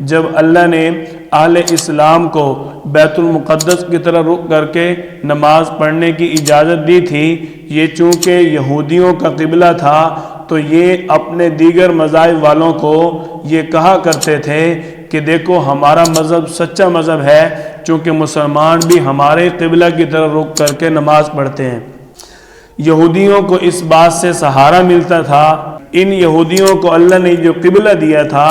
جب اللہ نے اہل اسلام کو بیت المقدس کی طرف رخ کر کے نماز پڑھنے کی اجازت دی تھی، یہ چونکہ یہودیوں کا قبلہ تھا تو یہ اپنے دیگر مذاہب والوں کو یہ کہا کرتے تھے کہ دیکھو ہمارا مذہب سچا مذہب ہے، چونکہ مسلمان بھی ہمارے قبلہ کی طرف رخ کر کے نماز پڑھتے ہیں۔ یہودیوں کو اس بات سے سہارا ملتا تھا، ان یہودیوں کو اللہ نے جو قبلہ دیا تھا،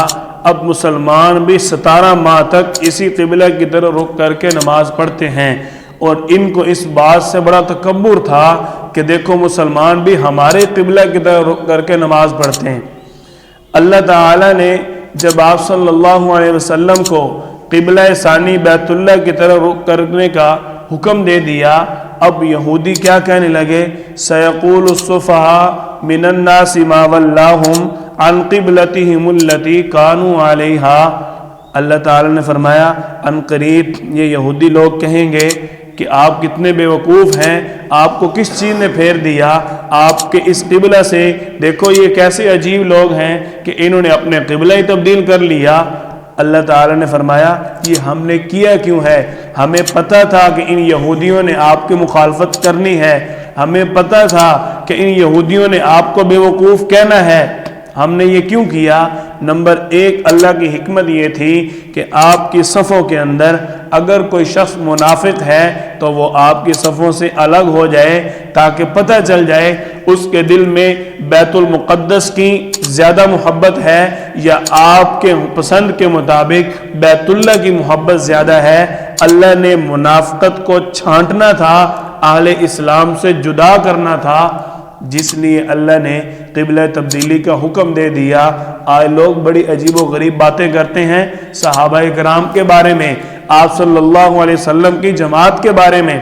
اب مسلمان بھی 17 ماہ تک اسی قبلہ کی طرف رخ کر کے نماز پڑھتے ہیں، اور ان کو اس بات سے بڑا تکبر تھا کہ دیکھو مسلمان بھی ہمارے قبلہ کی طرف رخ کر کے نماز پڑھتے ہیں۔ اللہ تعالیٰ نے جب آپ صلی اللہ علیہ وسلم کو قبلہ ثانی بیت اللہ کی طرف رخ کرنے کا حکم دے دیا، اب یہودی کیا کہنے لگے؟ سَيَقُولُ السُّفَهَاءُ مِنَ النَّاسِ مَا وَلَّاهُمْ عَنْ قِبْلَتِهِمُ الَّتِي كَانُوا عَلَيْهَا۔ اللہ تعالیٰ نے فرمایا ان قریب یہ یہودی لوگ کہیں گے کہ آپ کتنے بے وقوف ہیں، آپ کو کس چیز نے پھیر دیا آپ کے اس قبلہ سے؟ دیکھو یہ کیسے عجیب لوگ ہیں کہ انہوں نے اپنے قبلہ ہی تبدیل کر لیا۔ اللہ تعالیٰ نے فرمایا یہ ہم نے کیا کیوں ہے؟ ہمیں پتہ تھا کہ ان یہودیوں نے آپ کی مخالفت کرنی ہے، ہمیں پتہ تھا کہ ان یہودیوں نے آپ کو بے وقوف کہنا ہے، ہم نے یہ کیوں کیا؟ نمبر 1 اللہ کی حکمت یہ تھی کہ آپ کی صفوں کے اندر اگر کوئی شخص منافق ہے تو وہ آپ کی صفوں سے الگ ہو جائے، تاکہ پتہ چل جائے اس کے دل میں بیت المقدس کی زیادہ محبت ہے یا آپ کے پسند کے مطابق بیت اللہ کی محبت زیادہ ہے۔ اللہ نے منافقت کو چھانٹنا تھا، اہل اسلام سے جدا کرنا تھا، جس لیے اللہ نے قبلہ تبدیلی کا حکم دے دیا۔ آج لوگ بڑی عجیب و غریب باتیں کرتے ہیں صحابہ کرام کے بارے میں، آپ صلی اللہ علیہ وسلم کی جماعت کے بارے میں۔